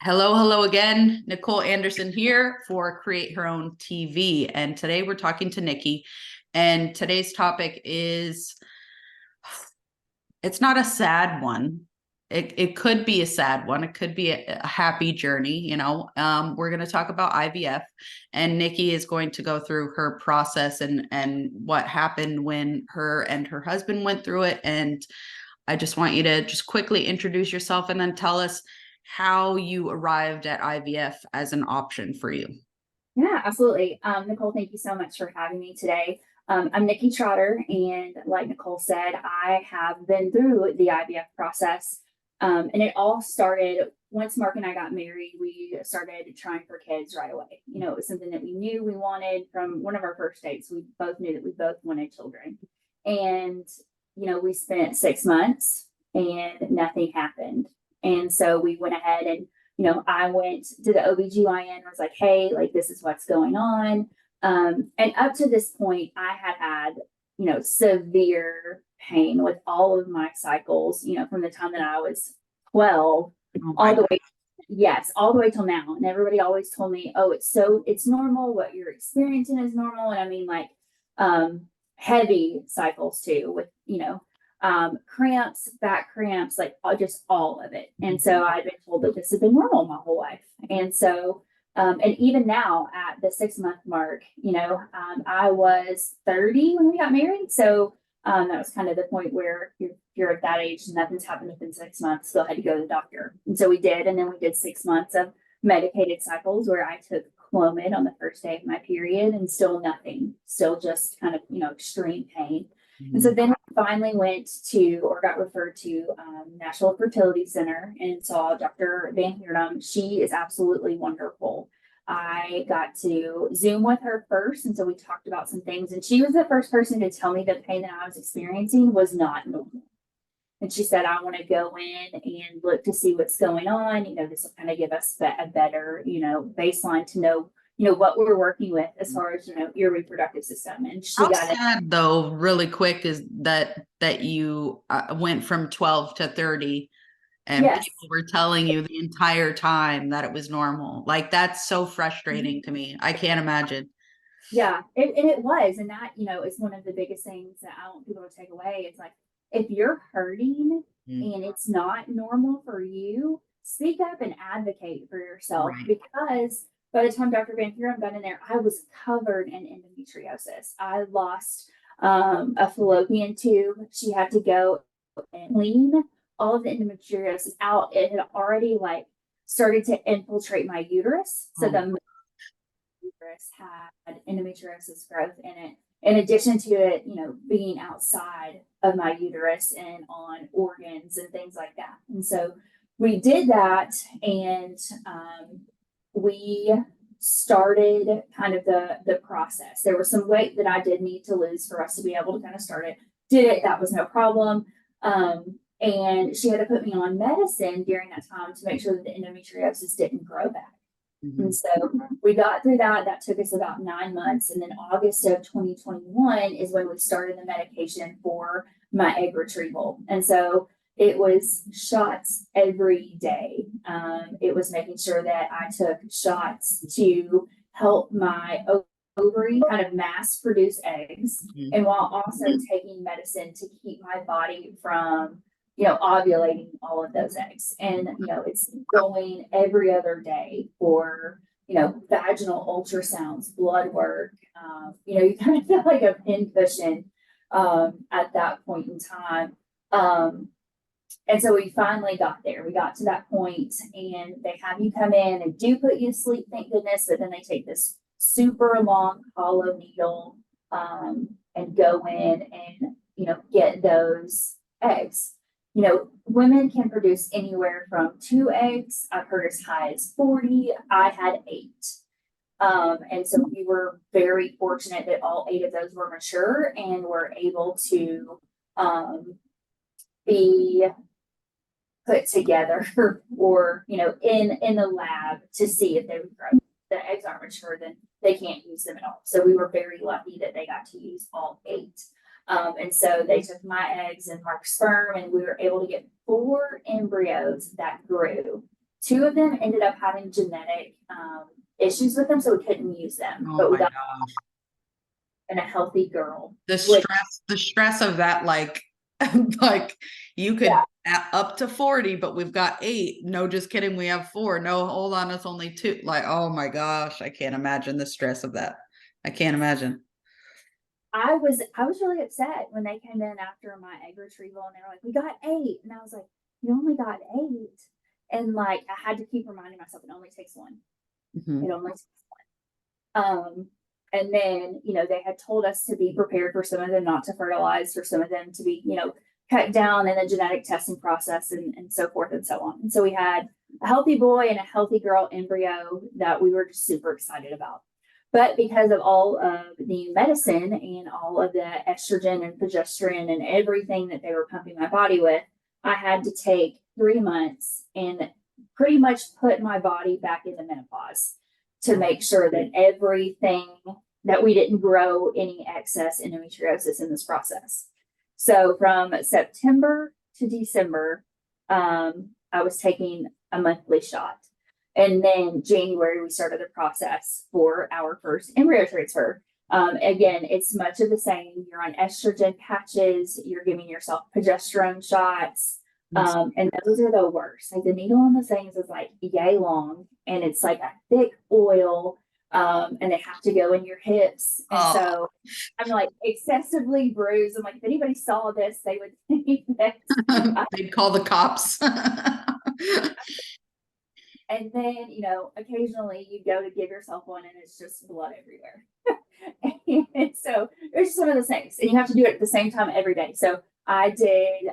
Hello again. Nicole Anderson here for Create Her Own TV. And today we're talking to Nikki. And today's topic is, it's not a sad one. It could be a sad one. It could be a happy journey. We're going to talk about IVF, and Nikki is going to go through her process and what happened when her and her husband went through it. And I just want you to just quickly introduce yourself and then tell us how you arrived at IVF as an option for you. Yeah, absolutely. Nicole, thank you so much for having me today. I'm Nikki Trotter, and like Nicole said, I have been through the IVF process. And it all started once Mark and I got married. We started trying for kids right away. It was something that we knew we wanted from one of our first dates. We both knew that we both wanted children. And, we spent 6 months and nothing happened. And so we went ahead and I went to the OBGYN and was like, hey, like, this is what's going on. And up to this point, I had severe pain with all of my cycles, from the time that I was 12 all the way. Yes, all the way till now. And everybody always told me, oh, it's normal. What you're experiencing is normal. And I mean, like, heavy cycles too, with, cramps, back cramps, like just all of it. And so I've been told that this has been normal my whole life. And so, and even now at the 6-month mark, I was 30 when we got married. So that was kind of the point where you're at that age and nothing's happened within 6 months. Still had to go to the doctor. And so we did. And then we did 6 months of medicated cycles where I took Clomid on the first day of my period, and still nothing, still just kind of, extreme pain. And so then we finally went to, or got referred to, National Fertility Center and saw Dr. Van Heerdam. She is absolutely wonderful. I got to Zoom with her first, and so we talked about some things. And she was the first person to tell me the pain that I was experiencing was not normal. And she said, I want to go in and look to see what's going on. This will kind of give us a better, baseline to know what we're working with as far as, your reproductive system. And she How got sad, it. though, really quick, is that you went from 12 to 30 and Yes. people were telling you the entire time that it was normal. Like, that's so frustrating to me. I can't imagine. Yeah, and it was. And that, is one of the biggest things that I want people to take away. It's like, if you're hurting and it's not normal for you, speak up and advocate for yourself. Right. Because by the time Dr. Van Heeren got in there, I was covered in endometriosis. I lost a fallopian tube. She had to go and clean all of the endometriosis out. It had already started to infiltrate my uterus. So the uterus had endometriosis growth in it, in addition to it, being outside of my uterus and on organs and things like that. And so we did that, and we started kind of the process. There was some weight that I did need to lose for us to be able to kind of start it. Did it, that was no problem. And she had to put me on medicine during that time to make sure that the endometriosis didn't grow back. And so we got through that. That took us about 9 months. And then August of 2021 is when we started the medication for my egg retrieval. And so it was shots every day. It was making sure that I took shots to help my ovary kind of mass produce eggs. And while also taking medicine to keep my body from ovulating all of those eggs. And, it's going every other day for, vaginal ultrasounds, blood work. You kind of feel like a pin cushion at that point in time. And so we finally got there. We got to that point, and they have you come in and do put you to sleep, thank goodness. But then they take this super long hollow needle and go in and, get those eggs. Women can produce anywhere from 2 eggs. I've heard as high as 40. I had 8. And so we were very fortunate that all 8 of those were mature and were able to be put together or, in the lab to see if they would grow. The eggs aren't mature, then they can't use them at all. So we were very lucky that they got to use all 8. And so they took my eggs and Mark's sperm, and we were able to get 4 embryos that grew. 2 of them ended up having genetic issues with them, so we couldn't use them. Oh But we my got gosh. a healthy girl. The Which, stress of that, like, like you could up to 40, but we've got 8. No, just kidding. We have 4. No, hold on, it's only 2. Like, oh my gosh, I can't imagine the stress of that. I can't imagine. I was really upset when they came in after my egg retrieval, and they were like, "We got 8," and I was like, "You only got 8," and like I had to keep reminding myself it only takes 1. Mhm. It only takes 1. And then, they had told us to be prepared for some of them not to fertilize, for some of them to be, cut down in the genetic testing process, and so forth and so on. And so we had a healthy boy and a healthy girl embryo that we were just super excited about. But because of all of the medicine and all of the estrogen and progesterone and everything that they were pumping my body with, I had to take 3 months and pretty much put my body back into menopause to make sure that that we didn't grow any excess endometriosis in this process. So from September to December, I was taking a monthly shot. And then January, we started the process for our first embryo transfer. Again, it's much of the same. You're on estrogen patches, you're giving yourself progesterone shots. And those are the worst. Like the needle on those things is like yay long, and it's like a thick oil. And they have to go in your hips. And so I'm like excessively bruised. I'm like, if anybody saw this, they would think that they'd call the cops. And then, occasionally you go to give yourself one and it's just blood everywhere. And so it's just one of those things. And you have to do it at the same time every day. So I did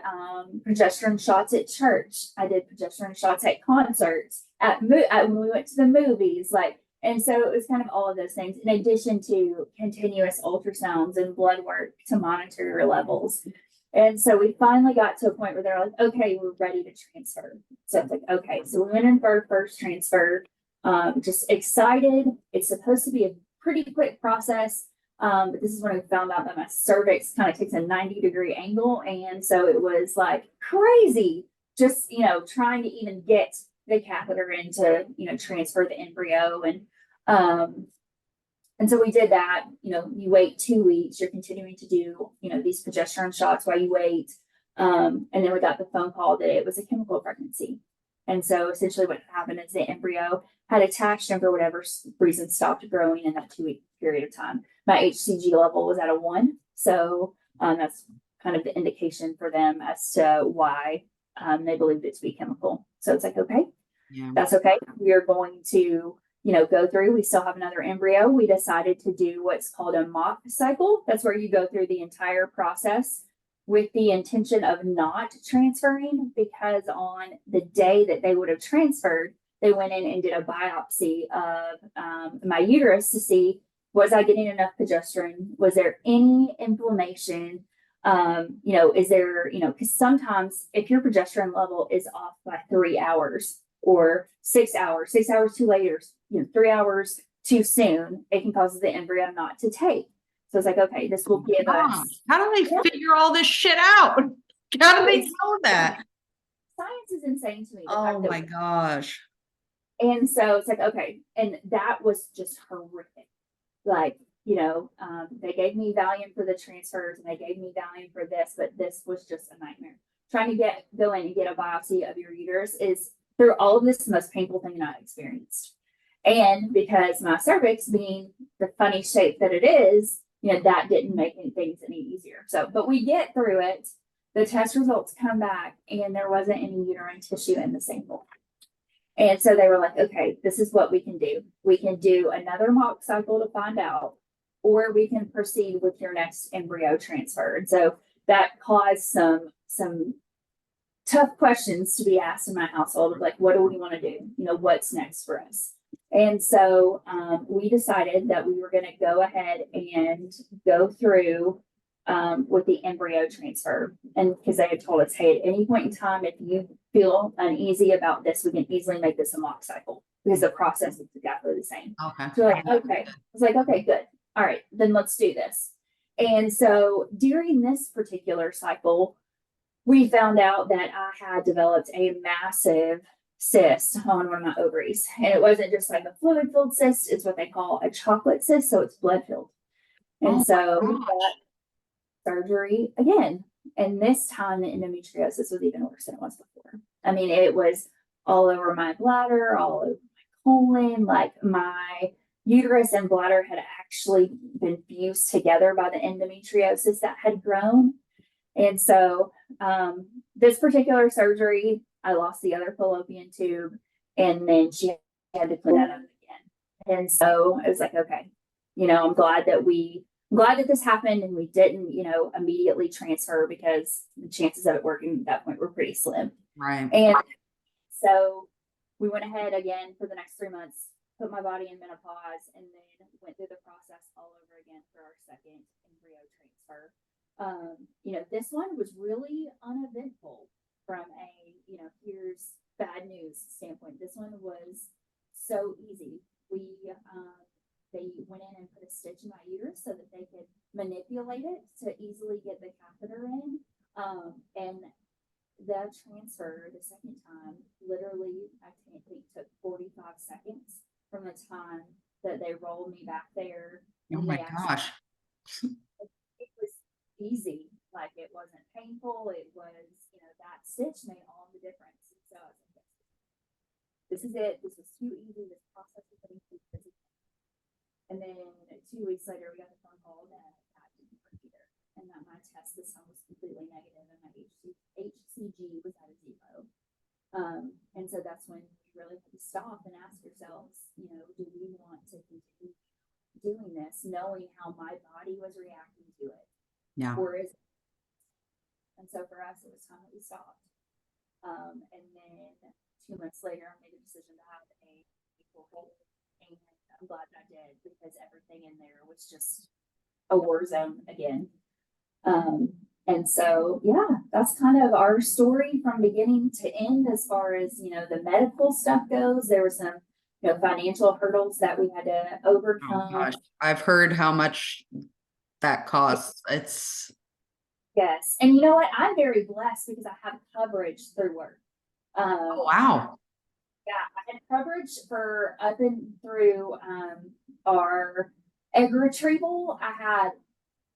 progesterone shots at church. I did progesterone shots at concerts, when we went to the movies. And so it was kind of all of those things, in addition to continuous ultrasounds and blood work to monitor your levels. And so we finally got to a point where they're like, okay, we're ready to transfer. So it's like, okay. So we went in for our first transfer, just excited. It's supposed to be a pretty quick process. But this is when we found out that my cervix kind of takes a 90-degree angle. And so it was like crazy, just, trying to even get the catheter in to, transfer the embryo. And so we did that. You wait 2 weeks, you're continuing to do, these progesterone shots while you wait. And then we got the phone call that it was a chemical pregnancy. And so essentially what happened is the embryo had attached and for whatever reason stopped growing in that 2-week period of time. My HCG level was at a 1. So that's kind of the indication for them as to why they believed it to be chemical. So it's like, okay, that's okay. We are going to go through. We still have another embryo. We decided to do what's called a mock cycle. That's where you go through the entire process with the intention of not transferring, because on the day that they would have transferred, they went in and did a biopsy of my uterus to see, was I getting enough progesterone? Was there any inflammation? Is there, because sometimes if your progesterone level is off by 3 hours or 6 hours, 6 hours too late, or 3 hours too soon, it can cause the embryo not to take. So it's like, okay, this will give us. How do they figure all this shit out? How do they know that? Science is insane to me. Oh my gosh. And so it's like, okay. And that was just horrific. Like, they gave me Valium for the transfers and they gave me Valium for this, but this was just a nightmare. Trying to go in and get a biopsy of your uterus is, through all of this, the most painful thing I've experienced. And because my cervix being the funny shape that it is, that didn't make things any easier. So, but we get through it. The test results come back and there wasn't any uterine tissue in the sample. And so they were like, okay, this is what we can do. We can do another mock cycle to find out, or we can proceed with your next embryo transfer. And so that caused some tough questions to be asked in my household, like, what do we want to do? What's next for us? And so we decided that we were going to go ahead and go through with the embryo transfer. And because they had told us, hey, at any point in time, if you feel uneasy about this, we can easily make this a mock cycle, because the process is exactly the same. Okay. So like, okay. I was like, okay, good. All right, then let's do this. And so during this particular cycle, we found out that I had developed a massive cyst on one of my ovaries. And it wasn't just like a fluid filled cyst, it's what they call a chocolate cyst. So it's blood filled. And Oh so my we gosh. got surgery again. And this time the endometriosis was even worse than it was before. I mean, it was all over my bladder, all over my colon, like my uterus and bladder had actually been fused together by the endometriosis that had grown. And so this particular surgery, I lost the other fallopian tube, and then she had to clean that up again. And so it was like, okay, I'm glad that this happened and we didn't, immediately transfer, because the chances of it working at that point were pretty slim. Right. And so we went ahead again for the next 3 months, put my body in menopause, and then went through the process all over again for our second embryo transfer. This one was really uneventful from a, here's bad news standpoint. This one was so easy. They went in and put a stitch in my uterus so that they could manipulate it to easily get the catheter in. And the transfer the second time, literally, I think took 45 seconds from the time that they rolled me back there. Oh And my gosh. it was easy. Like, it wasn't painful. It was, that stitch made all the difference. So I was like, this is it. This was too easy. This process was getting too busy. And then 2 weeks later, we got the phone call that didn't work either, and that my test this time was completely negative, and my HCG was at a 0. And so that's when we really had to stop and ask ourselves, do we want to continue doing this, knowing how my body was reacting to it? Yeah. Or is it? And so for us, it was time that we stopped. And then 2 months later, I made a decision to have a hold. And I'm glad that I did, because everything in there was just a war zone again. And so, yeah, that's kind of our story from beginning to end as far as, the medical stuff goes. There were some, financial hurdles that we had to overcome. Oh gosh. I've heard how much that costs. It's Yes. And you know what? I'm very blessed because I have coverage through work. oh wow. Yeah, I had coverage for up and through our egg retrieval. I had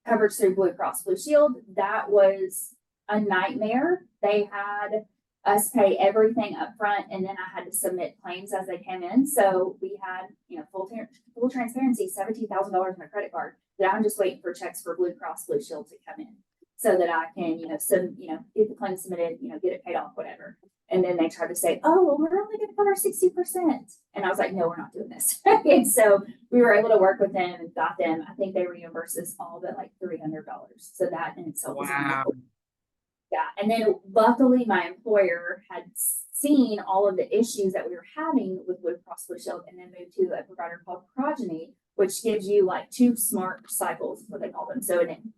coverage through Blue Cross Blue Shield. That was a nightmare. They had us pay everything up front, and then I had to submit claims as they came in. So we had, full transparency, $17,000 on my credit card that I'm just waiting for checks for Blue Cross Blue Shield to come in, so that I can, get the claim submitted, get it paid off, whatever. And then they tried to say, oh, well, we're only going to cover 60%. And I was like, no, we're not doing this. And so we were able to work with them and got them. I think they reimbursed us all but like $300. So that in itself was amazing. Yeah. And then luckily my employer had seen all of the issues that we were having with Blue Cross Blue Shield, and then moved to a provider called Progeny, which gives you like 2 smart cycles, what they call them. So an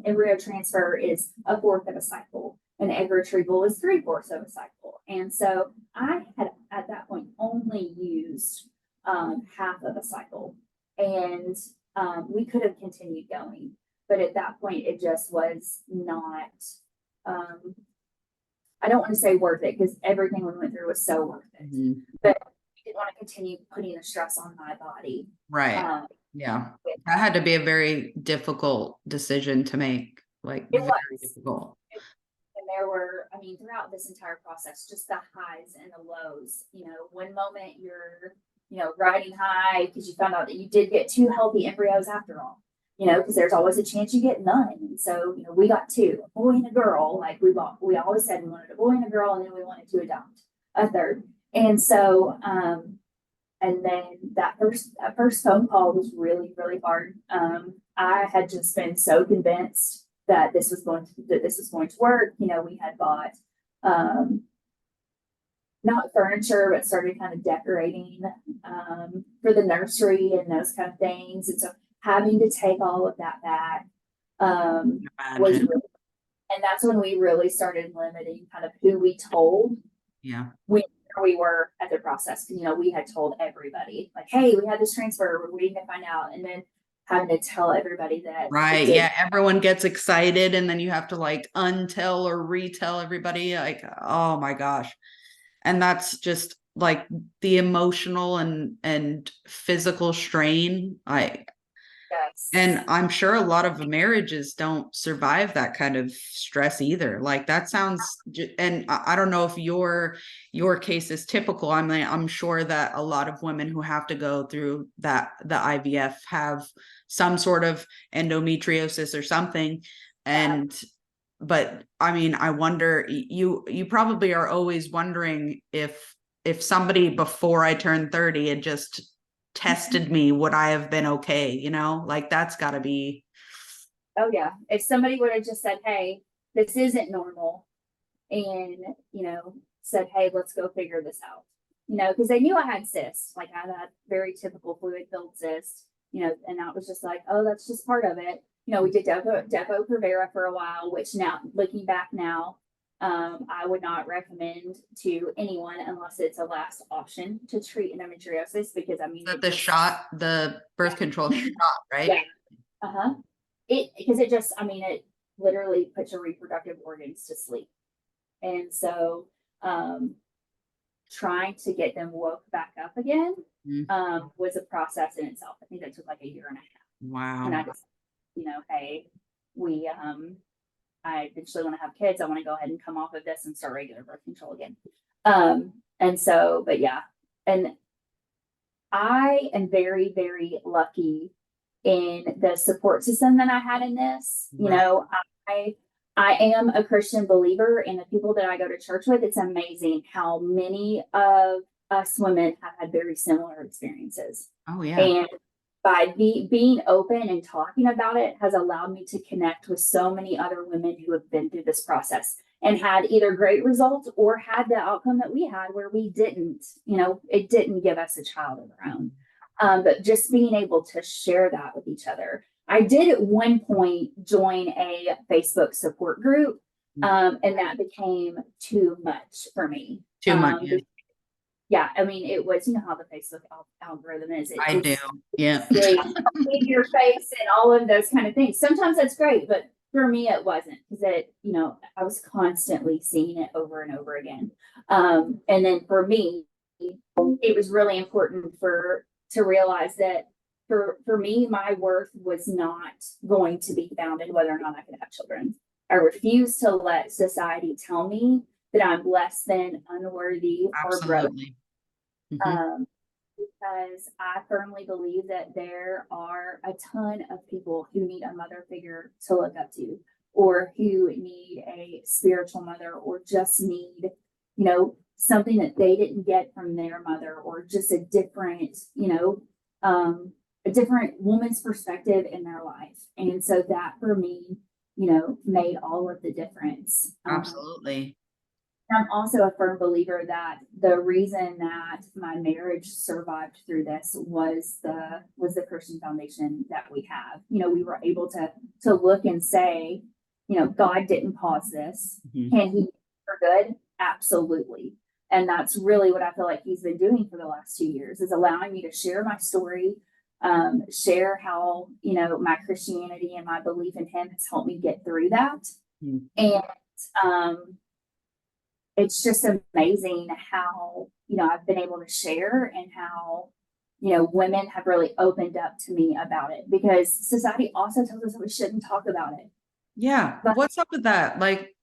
embryo transfer is 1/4 of a cycle. An egg retrieval is 3/4 of a cycle. And so I had at that point only used half of a cycle, and we could have continued going, but at that point it just was not, I don't want to say worth it, because everything we went through was so worth it, but I didn't want to continue putting the stress on my body. Right. Yeah. That had to be a very difficult decision to make, like very difficult. And there were, throughout this entire process, just the highs and the lows. One moment you're, riding high because you found out that you did get 2 healthy embryos after all, because there's always a chance you get none. And so, we got 2, a boy and a girl. Like we always said we wanted a boy and a girl, and then we wanted to adopt a third. And so, and then that first phone call was really, really hard. I had just been so convinced that this was going to work. We had bought not furniture, but started kind of decorating for the nursery and those kind of things. And so having to take all of that back was really, and that's when we really started limiting kind of who we told. Yeah. We were at the process. We had told everybody, like, hey, we had this transfer, we're waiting to find out. And then having to tell everybody that it Right. did. Yeah. Everyone gets excited and then you have to like untell or retell everybody. Like, oh my gosh. And that's just like the emotional and physical strain. And Yes. I'm sure a lot of marriages don't survive that kind of stress either. Like that sounds, and I don't know if your case is typical. I mean, I'm sure that a lot of women who have to go through that, the IVF, have some sort of endometriosis or something. And, but I mean, I wonder, you probably are always wondering if somebody before I turned 30 had just tested me, would I have been okay? You know, like that's got to be. Oh yeah. If somebody would have just said, "Hey, this isn't normal," and said, "Hey, let's go figure this out," because they knew I had cysts, like I had very typical fluid filled cyst, and that was just like, "Oh, that's just part of it." We did Depo Provera for a while, which now, looking back now, I would not recommend to anyone unless it's a last option to treat endometriosis, because I mean, The shot, the birth control shot, right? yeah, uh-huh. Because it just, I mean, it literally puts your reproductive organs to sleep. And so trying to get them woke back up again was a process in itself. I think that took like a year and a half. Wow. And I just, hey, I eventually want to have kids. I want to go ahead and come off of this and start regular birth control again. And so, but yeah. And I am very, very lucky in the support system that I had in this. Right. I am a Christian believer, and the people that I go to church with, it's amazing how many of us women have had very similar experiences. Oh yeah. And by being open and talking about it has allowed me to connect with so many other women who have been through this process and had either great results or had the outcome that we had, where we didn't, it didn't give us a child of our own. But just being able to share that with each other. I did at one point join a Facebook support group, and that became too much for me. Too much. Yeah, I mean, it was, how the Facebook algorithm is. I do. Yeah. In your face and all of those kind of things. Sometimes that's great, but for me, it wasn't, because I was constantly seeing it over and over again. And then for me, it was really important to realize that for me, my worth was not going to be found in whether or not I could have children. I refuse to let society tell me that I'm less than, unworthy, or broke. Because I firmly believe that there are a ton of people who need a mother figure to look up to, or who need a spiritual mother, or just need, something that they didn't get from their mother, or just a different, a different woman's perspective in their life. And so that for me, made all of the difference. Absolutely. I'm also a firm believer that the reason that my marriage survived through this was the Christian foundation that we have. We were able to look and say, God didn't cause this. Can he for good? Absolutely. And that's really what I feel like he's been doing for the last 2 years, is allowing me to share my story, share how, my Christianity and my belief in him has helped me get through that. And it's just amazing how, I've been able to share, and how, women have really opened up to me about it, because society also tells us that we shouldn't talk about it. Yeah. But what's up with that? Like,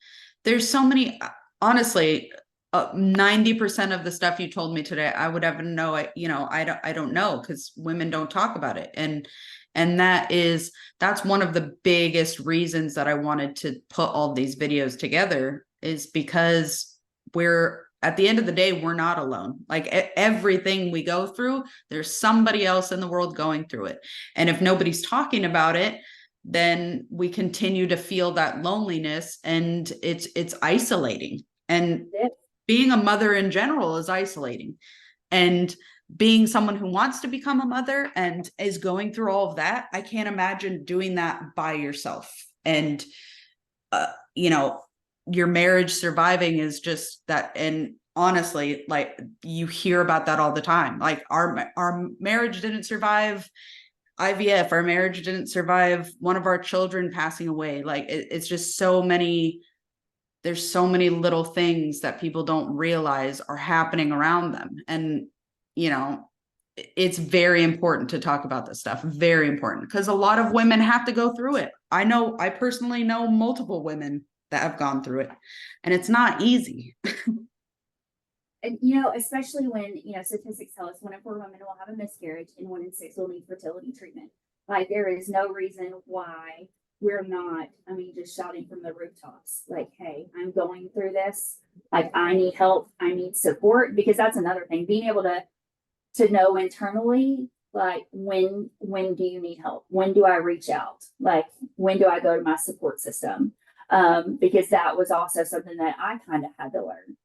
there's so many, honestly, 90% of the stuff you told me today, I would have no, I don't know, because women don't talk about it. And that's one of the biggest reasons that I wanted to put all these videos together, is because at the end of the day, we're not alone. Like everything we go through, there's somebody else in the world going through it. And if nobody's talking about it, then we continue to feel that loneliness, and it's isolating. And being a mother in general is isolating. And being someone who wants to become a mother and is going through all of that, I can't imagine doing that by yourself. And, your marriage surviving is just that. And honestly, like, you hear about that all the time. Like our marriage didn't survive. IVF, our marriage didn't survive, one of our children passing away. Like it's just so many, there's so many little things that people don't realize are happening around them. And, you know, it's very important to talk about this stuff. Very important, because a lot of women have to go through it. I personally know multiple women that have gone through it, and it's not easy. And, especially when, statistics tell us 1 in 4 women will have a miscarriage and 1 in 6 will need fertility treatment. Like, there is no reason why we're not, just shouting from the rooftops, like, hey, I'm going through this. Like, I need help. I need support, because that's another thing, being able to know internally, like, when do you need help? When do I reach out? Like, when do I go to my support system? Because that was also something that I kind of had to learn.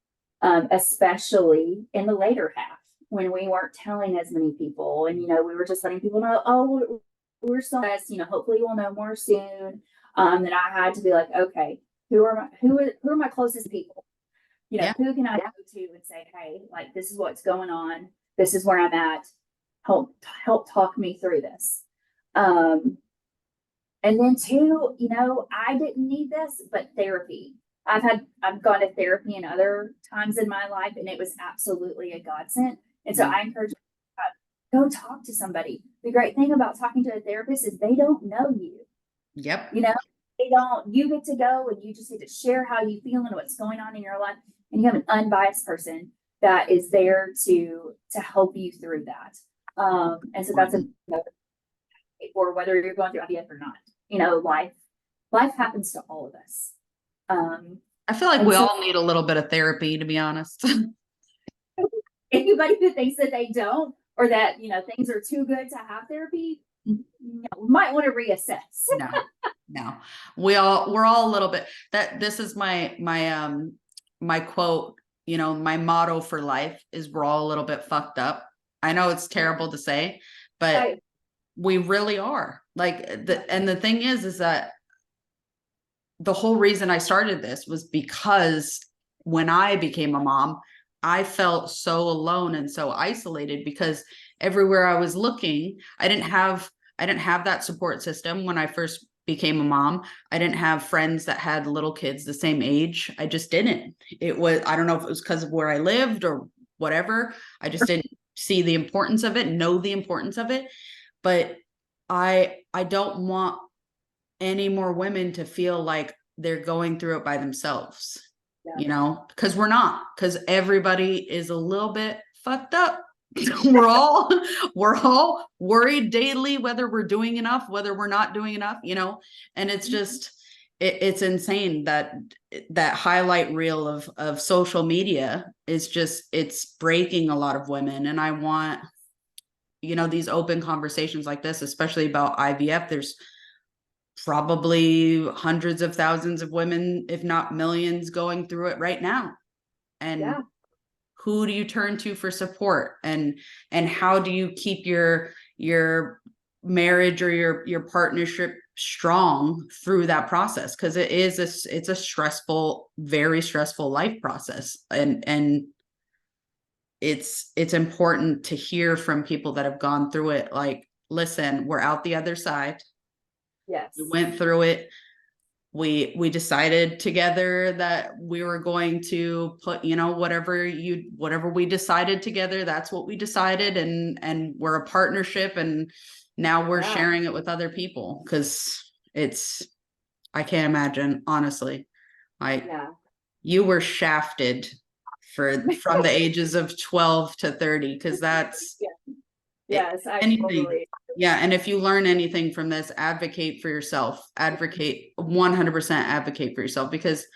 Especially in the later half, when we weren't telling as many people, and we were just letting people know, oh, we're still blessed, hopefully we'll know more soon. Then I had to be like, okay, who are my closest people? Yeah. Who can I go to and say, hey, like, this is what's going on, this is where I'm at, help talk me through this. And then too, I didn't need this, but therapy. I've gone to therapy in other times in my life, and it was absolutely a godsend. And so I encourage you, go talk to somebody. The great thing about talking to a therapist is they don't know you. Yep. They don't, you get to go and you just get to share how you feel and what's going on in your life. And you have an unbiased person that is there to help you through that. And so that's or whether you're going through IVF or not, life happens to all of us. I feel like we all need a little bit of therapy, to be honest. Anybody who thinks that they don't, or that things are too good to have therapy, might want to reassess. No, we're all a little bit. This is my quote. My motto for life is we're all a little bit fucked up. I know it's terrible to say, but we really are. Like and the thing is that the whole reason I started this was because when I became a mom, I felt so alone and so isolated, because everywhere I was looking, I didn't have that support system. When I first became a mom, I didn't have friends that had little kids the same age. I just didn't. I don't know if it was because of where I lived or whatever. I just didn't see the importance of it, know the importance of it. But I don't want any more women to feel like they're going through it by themselves, because we're not, because everybody is a little bit fucked up. we're all worried daily, whether we're doing enough, whether we're not doing enough, and it's just, it's insane that highlight reel of social media is just, it's breaking a lot of women. And I want, these open conversations like this, especially about IVF. There's probably hundreds of thousands of women, if not millions, going through it right now. And who do you turn to for support? And how do you keep your marriage or your partnership strong through that process? Because it's a stressful, very stressful life process. And it's important to hear from people that have gone through it. Like, listen, we're out the other side. Yes. We went through it. We decided together that we were going to put, whatever we decided together, that's what we decided. And we're a partnership, and now we're sharing it with other people, because I can't imagine, honestly. You were shafted from the ages of 12 to 30, because that's yes, anything. Yeah. And if you learn anything from this, advocate for yourself, 100% advocate for yourself, because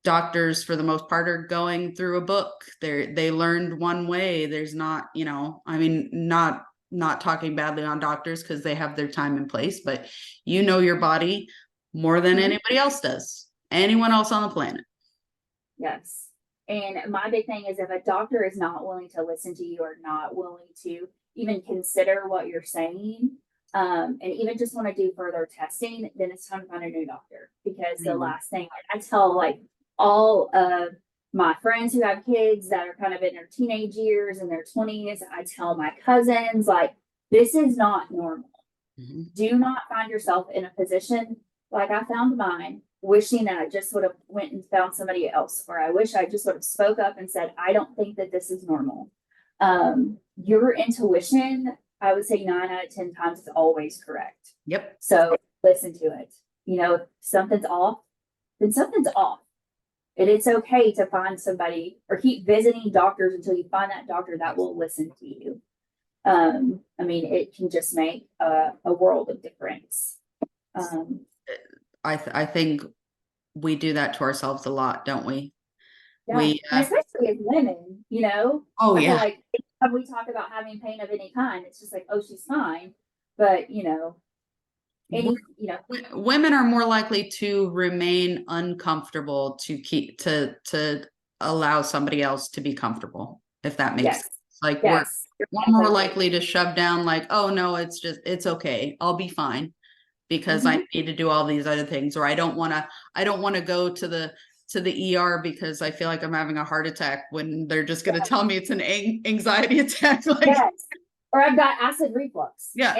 doctors, for the most part, are going through a book. They learned one way. There's not, not talking badly on doctors, because they have their time and place, but your body more than anybody else does, anyone else on the planet. Yes. And my big thing is, if a doctor is not willing to listen to you, or not willing to even consider what you're saying, and even just want to do further testing, then it's time to find a new doctor. Because the last thing I tell, like, all of my friends who have kids that are kind of in their teenage years and their 20s, I tell my cousins, like, This is not normal. Mhm. Do not find yourself in a position like I found mine, wishing that I just would have went and found somebody else, or I wish I just would have spoke up and said, I don't think that this is normal. Your intuition, I would say 9 out of 10 times is always correct. Yep. So listen to it. You know, if something's off, then something's off. And it's okay to find somebody or keep visiting doctors until you find that doctor that will listen to you. I mean, it can just make a world of difference. I think we do that to ourselves a lot, don't we? Yeah, We and especially as women, you know, oh I feel yeah. like when we talk about having pain of any kind, it's just like, oh, she's fine. But you know, Women are more likely to remain uncomfortable to to allow somebody else to be comfortable, if that makes yes, sense. Like yes, we're more likely to shove down like, oh no, it's okay. I'll be fine because I need to do all these other things, or I don't want to go to the ER because I feel like I'm having a heart attack when they're just going to tell me it's an anxiety attack. Like, yes, or I've got acid reflux. yeah.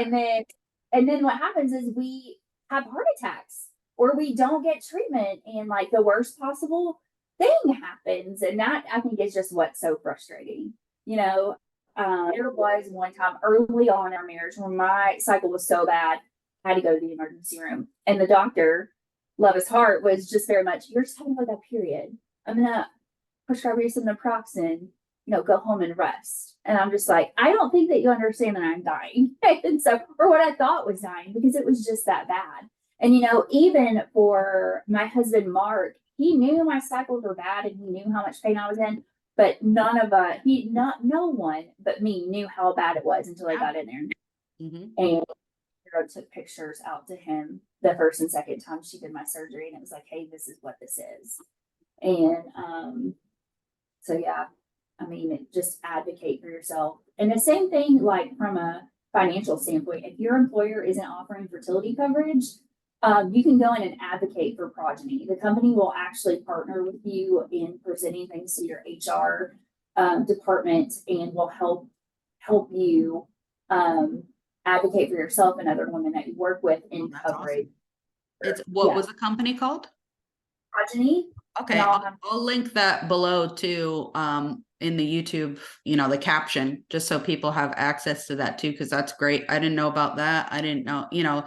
And then what happens is we have heart attacks or we don't get treatment and like the worst possible thing happens. And that I think is just what's so frustrating. You know, there was one time early on in our marriage when my cycle was so bad, I had to go to the emergency room. And the doctor, love his heart, was just very much, you're just having like a period. I'm going to prescribe you some naproxen, you know, go home and rest. And I'm just like, I don't think that you understand that I'm dying. And so, or what I thought was dying, because it was just that bad. And, you know, even for my husband, Mark, he knew my cycles were bad and he knew how much pain I was in, but no one but me knew how bad it was until I got in there. And took pictures out to him the first and second time she did my surgery. And it was like, hey, this is what this is. And, so yeah, I mean, just advocate for yourself. And the same thing, like from a financial standpoint, if your employer isn't offering fertility coverage, you can go in and advocate for progeny. The company will actually partner with you in presenting things to your HR department and will help you advocate for yourself and other women that you work with in coverage. Awesome. It's what was the company called? Progeny. Okay, I'll link that below too, in the YouTube, you know, the caption, just so people have access to that too, because that's great. I didn't know about that. I didn't know, you know,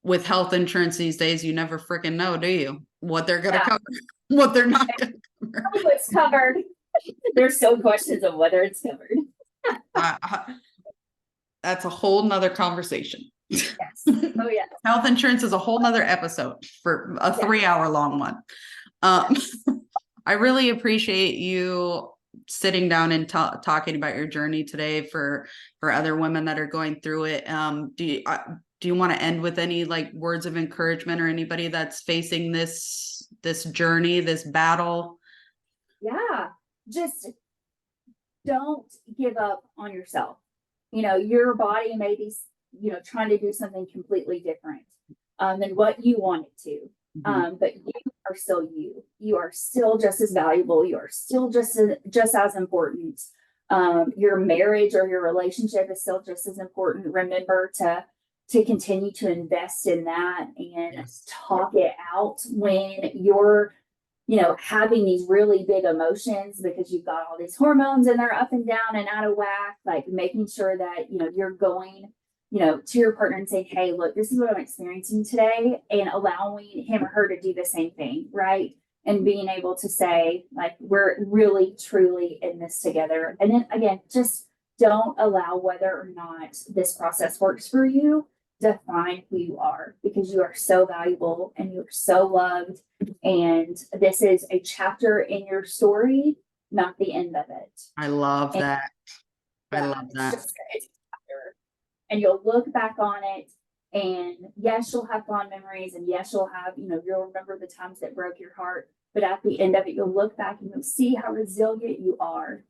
with health insurance these days, you never freaking know, do you? What they're gonna cover, what they're not gonna cover. What's covered. There's still questions of whether it's covered. That's a whole nother conversation. Yes. Oh yeah. Health insurance is a whole nother episode for a 3-hour long one. I really appreciate you sitting down and talking about your journey today for other women that are going through it. Do you want to end with any like words of encouragement or anybody that's facing this journey, this battle? Yeah, just don't give up on yourself. You know, your body may be, you know, trying to do something completely different than what you want it to. But you are still you. You are still just as valuable. You are still just as important. Your marriage or your relationship is still just as important. Remember to continue to invest in that and talk it out when you're, you know, having these really big emotions because you've got all these hormones and they're up and down and out of whack. Like making sure that, you know, you're going, you know, to your partner and saying, hey, look, this is what I'm experiencing today, and allowing him or her to do the same thing, right? And being able to say, like, we're really, truly in this together. And then again, just don't allow whether or not this process works for you define who you are, because you are so valuable and you're so loved. And this is a chapter in your story, not the end of it. I love that. I love that. It's a chapter. And you'll look back on it, and yes, you'll have fond memories, and yes, you'll have, you know, you'll remember the times that broke your heart, but at the end of it, you'll look back and you'll see how resilient you are.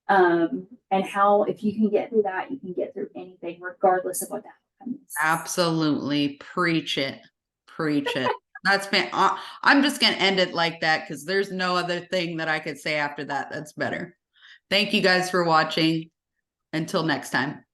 And how, if you can get through that, you can get through anything, regardless of what that happens. Absolutely. Preach it. Preach it. That's been, I'm just going to end it like that because there's no other thing that I could say after that that's better. Thank you guys for watching. Until next time.